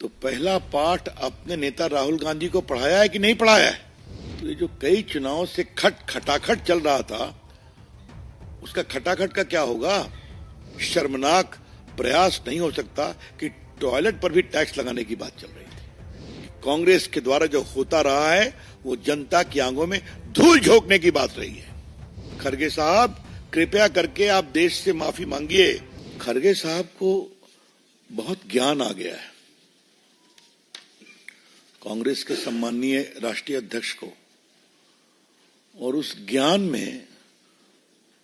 तो पहला पाठ अपने नेता राहुल गांधी को पढ़ाया है कि नहीं पढ़ाया है? तो ये जो कई चुनाव से खटाखट चल रहा था, उसका खटाखट का क्या होगा? शर्मनाक प्रयास नहीं हो सकता कि टॉयलेट पर भी टैक्स लगाने की बात चल रही थी। कांग्रेस के द्वारा जो होता रहा है वो जनता की आंखों में धूल झोंकने की बात रही है। खरगे साहब, कृपया करके आप देश से माफी मांगिए। खरगे साहब को बहुत ज्ञान आ गया है। कांग्रेस के सम्माननीय राष्ट्रीय अध्यक्ष को, और उस ज्ञान में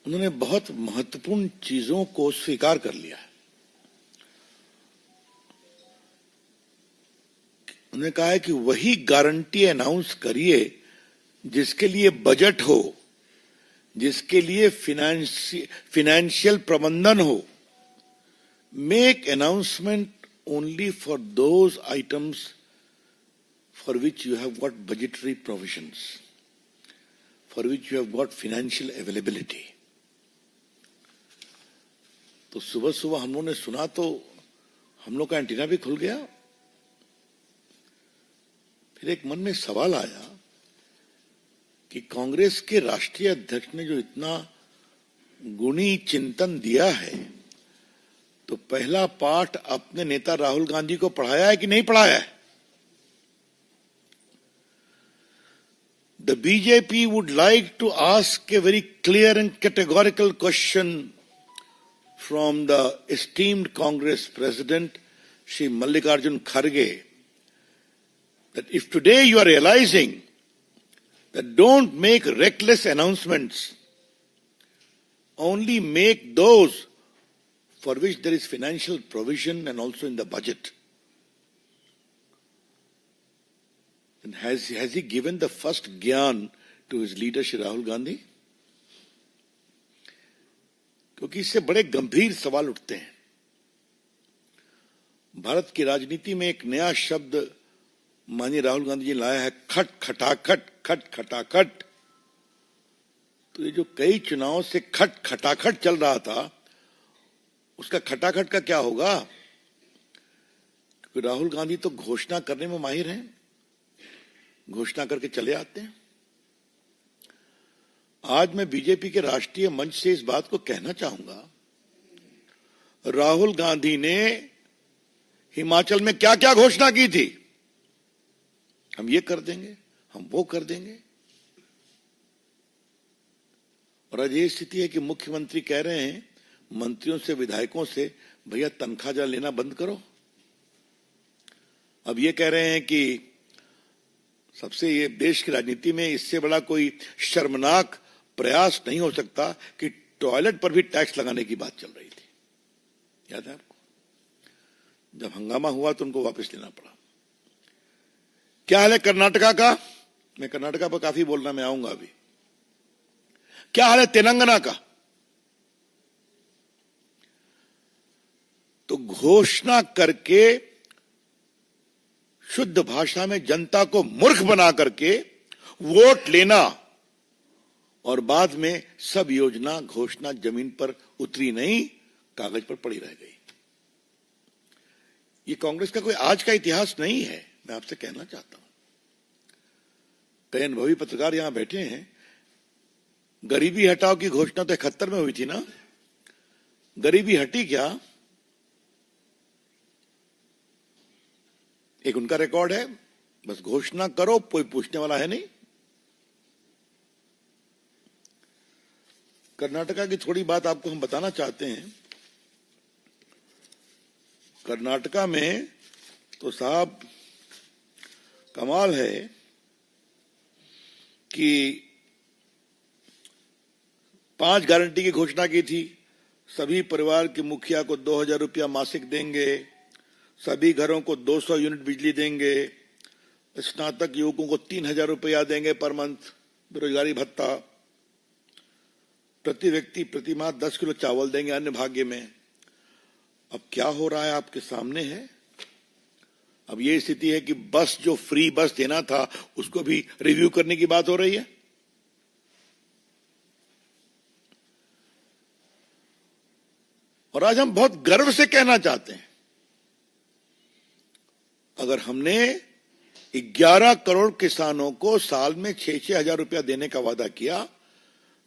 उन्होंने बहुत महत्वपूर्ण चीजों को स्वीकार कर लिया है। उन्होंने कहा है कि वही गारंटी अनाउंस करिए जिसके लिए बजट हो, जिसके लिए फिनेंशियल प्रबंधन हो। Make announcement only for those items for which you have got budgetary provisions, for which you have got financial availability. तो सुबह सुबह हम लोगों ने सुना तो हम लोग का एंटीना भी खुल गया। फिर एक मन में सवाल आया कि कांग्रेस के राष्ट्रीय अध्यक्ष ने जो इतना गुणी चिंतन दिया है, तो पहला पाठ अपने नेता राहुल गांधी को पढ़ाया है कि नहीं पढ़ाया है? The BJP would like to ask a very clear and categorical question from the esteemed Congress President, Shri Mallikarjun Kharge, that if today you are realizing that don't make reckless announcements, only make those for which there is financial provision and also in the budget. And has he given the first gyan to his leader Shri Rahul Gandhi? क्योंकि इससे बड़े गंभीर सवाल उठते हैं। भारत की राजनीति में एक नया शब्द माननीय राहुल गांधी जी ने लाया है, खटाखट। तो ये जो कई चुनाव से खटाखट चल रहा था, उसका खटाखट का क्या होगा? क्योंकि राहुल गांधी तो घोषणा करने में माहिर हैं, घोषणा करके चले आते हैं। आज मैं बीजेपी के राष्ट्रीय मंच से इस बात को कहना चाहूंगा, राहुल गांधी ने हिमाचल में क्या क्या घोषणा की थी, हम ये कर देंगे, हम वो कर देंगे, और आज ये स्थिति है कि मुख्यमंत्री कह रहे हैं मंत्रियों से, विधायकों से, भैया तनख्वाह जरा लेना बंद करो। अब ये कह रहे हैं कि सबसे, ये देश की राजनीति में इससे बड़ा कोई शर्मनाक प्रयास नहीं हो सकता कि टॉयलेट पर भी टैक्स लगाने की बात चल रही थी। याद है आपको? जब हंगामा हुआ तो उनको वापस लेना पड़ा। क्या हाल है कर्नाटका का? मैं कर्नाटका पर काफी बोलना, मैं आऊंगा अभी। क्या हाल है तेलंगाना का? तो घोषणा करके शुद्ध भाषा में जनता को मूर्ख बना करके वोट लेना, और बाद में सब योजना घोषणा जमीन पर उतरी नहीं, कागज पर पड़ी रह गई। ये कांग्रेस का कोई आज का इतिहास नहीं है, मैं आपसे कहना चाहता हूं। कई अनुभवी पत्रकार यहां बैठे हैं। गरीबी हटाओ की घोषणा तो 71 में हुई थी ना? गरीबी हटी क्या? एक उनका रिकॉर्ड है, बस घोषणा करो, कोई पूछने वाला है नहीं। कर्नाटका की थोड़ी बात आपको हम बताना चाहते हैं। कर्नाटका में तो साहब कमाल है कि 5 गारंटी की घोषणा की थी। सभी परिवार के मुखिया को 2000 रुपया मासिक देंगे, सभी घरों को 200 यूनिट बिजली देंगे, स्नातक युवकों को 3000 रुपया देंगे पर मंथ, बेरोजगारी भत्ता, प्रति व्यक्ति प्रति माह 10 किलो चावल देंगे अन्य भाग्य में। अब क्या हो रहा है आपके सामने है। अब ये स्थिति है कि बस, जो फ्री बस देना था, उसको भी रिव्यू करने की बात हो रही है। और आज हम बहुत गर्व से कहना चाहते हैं अगर हमने 11 करोड़ किसानों को साल में 6-6 हजार रुपया देने का वादा किया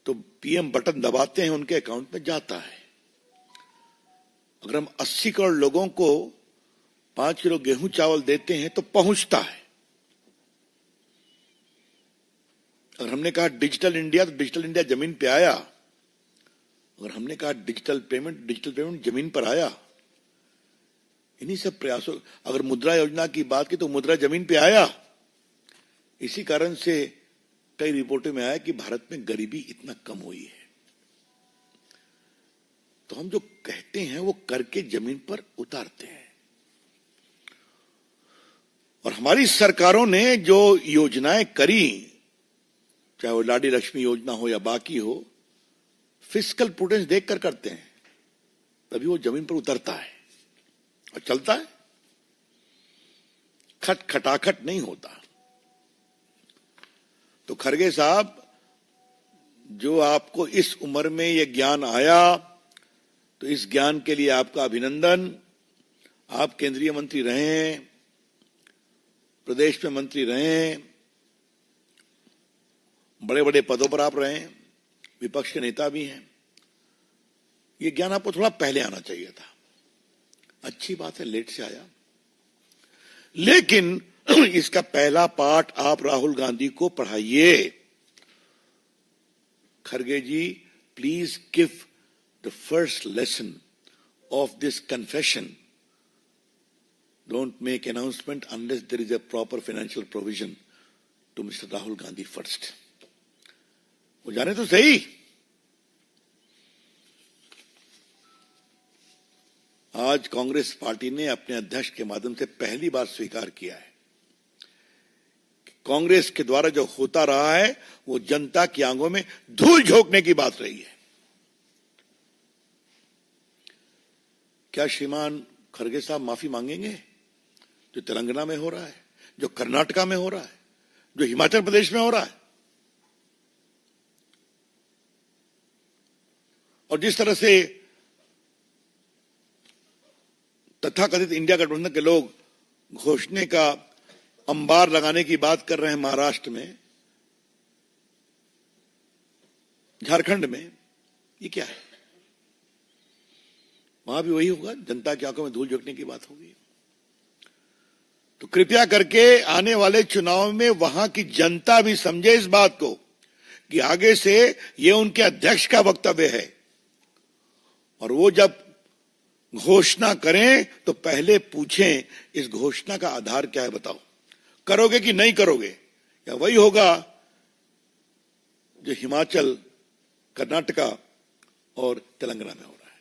तो पीएम बटन दबाते हैं, उनके अकाउंट में जाता है। अगर हम 80 करोड़ लोगों को 5 किलो गेहूं चावल देते हैं तो पहुंचता है। अगर हमने कहा डिजिटल इंडिया तो डिजिटल इंडिया जमीन पे आया। अगर हमने कहा डिजिटल पेमेंट जमीन पर आया। इन्हीं सब प्रयासों, अगर मुद्रा योजना की बात की तो मुद्रा जमीन पे आया। इसी कारण से कई रिपोर्टों में आया कि भारत में गरीबी इतना कम हुई है। तो हम जो कहते हैं वो करके जमीन पर उतारते हैं। और हमारी सरकारों ने जो योजनाएं करी, चाहे वो लाडी लक्ष्मी योजना हो या बाकी हो, फिस्कल प्रूडेंस देखकर करते हैं, तभी वो जमीन पर उतरता है और चलता है। खटाखट नहीं होता। तो खरगे साहब, जो आपको इस उम्र में ये ज्ञान आया, तो इस ज्ञान के लिए आपका अभिनंदन। आप केंद्रीय मंत्री रहे हैं, प्रदेश में मंत्री रहे हैं, बड़े बड़े पदों पर आप रहे हैं, विपक्ष के नेता भी हैं। ये ज्ञान आपको थोड़ा पहले आना चाहिए था। अच्छी बात है, लेट से आया, लेकिन इसका पहला पाठ आप राहुल गांधी को पढ़ाइए। Kharge ji, please give the first lesson of this confession. Don't make announcement unless there is a proper financial provision to Mr. Rahul Gandhi first. वो जाने तो सही। आज कांग्रेस पार्टी ने अपने अध्यक्ष के माध्यम से पहली बार स्वीकार किया है कि कांग्रेस के द्वारा जो होता रहा है वो जनता की आंखों में धूल झोंकने की बात रही है। क्या श्रीमान खरगे साहब माफी मांगेंगे जो तेलंगाना में हो रहा है, जो कर्नाटका में हो रहा है, जो हिमाचल प्रदेश में हो रहा है? और जिस तरह से तथाकथित इंडिया गठबंधन के लोग घोषणे का अंबार लगाने की बात कर रहे हैं महाराष्ट्र में, झारखंड में, ये क्या है? वहां भी वही होगा, जनता की आंखों में धूल झोंकने की बात होगी। तो कृपया करके आने वाले चुनाव में वहां की जनता भी समझे इस बात को कि आगे से ये उनके अध्यक्ष का वक्तव्य है, और वो जब घोषणा करें तो पहले पूछें इस घोषणा का आधार क्या है, बताओ, करोगे कि नहीं करोगे? या वही होगा जो हिमाचल, कर्नाटका और तेलंगाना में हो रहा है।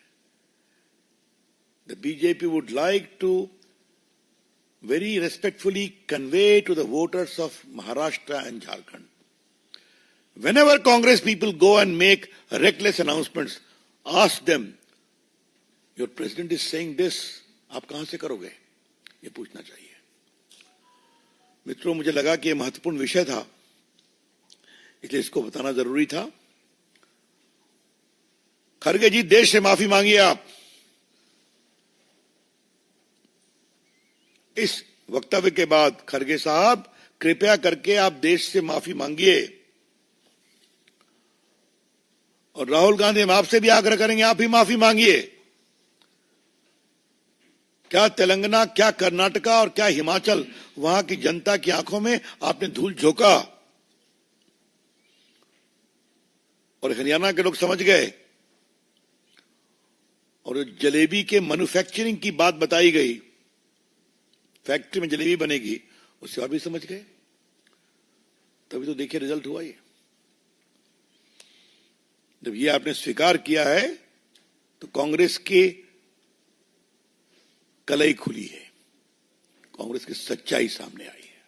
The BJP would like to very respectfully convey to the voters of Maharashtra and Jharkhand, whenever Congress people go and make reckless announcements, ask them, your president is saying this, आप कहां से करोगे? ये पूछना चाहिए। मित्रों, मुझे लगा कि ये महत्वपूर्ण विषय था, इसलिए इसको बताना जरूरी था। खरगे जी, देश से माफी मांगिए आप। इस वक्तव्य के बाद खरगे साहब, कृपया करके आप देश से माफी मांगिए। और राहुल गांधी, हम आपसे भी आग्रह करेंगे, आप भी माफी मांगिए। क्या तेलंगाना, क्या कर्नाटका और क्या हिमाचल, वहां की जनता की आंखों में आपने धूल झोंका, और हरियाणा के लोग समझ गए। और जलेबी के मैन्युफैक्चरिंग की बात बताई गई, फैक्ट्री में जलेबी बनेगी, उससे और भी समझ गए। तभी तो देखिए रिजल्ट हुआ ये। जब ये आपने स्वीकार किया है तो कांग्रेस की कलई खुली है, कांग्रेस की सच्चाई सामने आई है।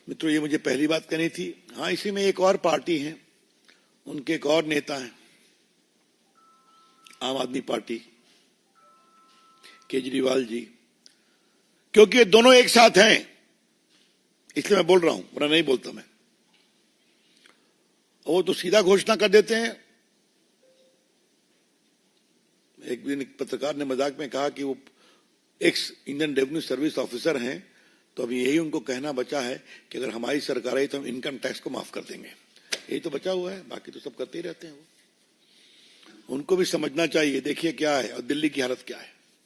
मित्रों, ये मुझे पहली बात कहनी थी। हाँ, इसी में एक और पार्टी है, उनके एक और नेता हैं, आम आदमी पार्टी, केजरीवाल जी। क्योंकि ये दोनों एक साथ हैं, इसलिए मैं बोल रहा हूं, वरना नहीं बोलता मैं। वो तो सीधा घोषणा कर देते हैं। एक दिन एक पत्रकार ने मजाक में कहा कि वो x Indian revenue service officer हैं, तो अभी यही उनको कहना बचा है कि अगर हमारी सरकार आई तो हम इनकम टैक्स को माफ कर देंगे। यही तो बचा हुआ है, बाकी तो सब करते ही रहते हैं। वो उनको भी समझना चाहिए, देखिए क्या है और दिल्ली की हालत क्या है।